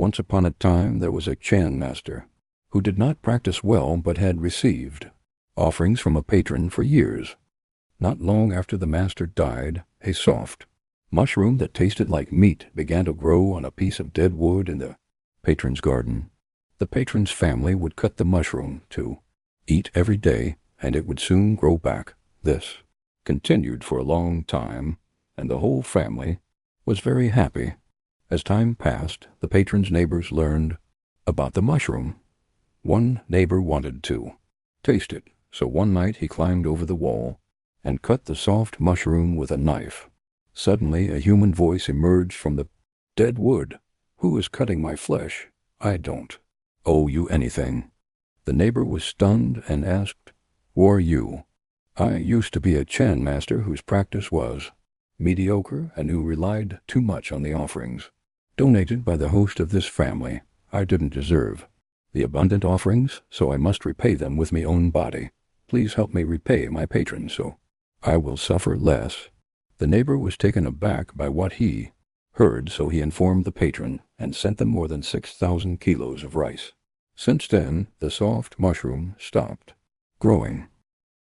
Once upon a time there was a Chan master who did not practice well but had received offerings from a patron for years. Not long after the master died, a soft mushroom that tasted like meat began to grow on a piece of dead wood in the patron's garden. The patron's family would cut the mushroom to eat every day, and it would soon grow back. This continued for a long time, and the whole family was very happy. As time passed, the patron's neighbors learned about the mushroom. One neighbor wanted to taste it, so one night he climbed over the wall and cut the soft mushroom with a knife. Suddenly a human voice emerged from the dead wood. "Who is cutting my flesh? I don't owe you anything." The neighbor was stunned and asked, "Who are you?" "I used to be a Chan master whose practice was mediocre and who relied too much on the offerings donated by the host of this family. I didn't deserve the abundant offerings, so I must repay them with my own body. Please help me repay my patron so I will suffer less." The neighbor was taken aback by what he heard, so he informed the patron and sent them more than 6,000 kilos of rice. Since then, the soft mushroom stopped growing.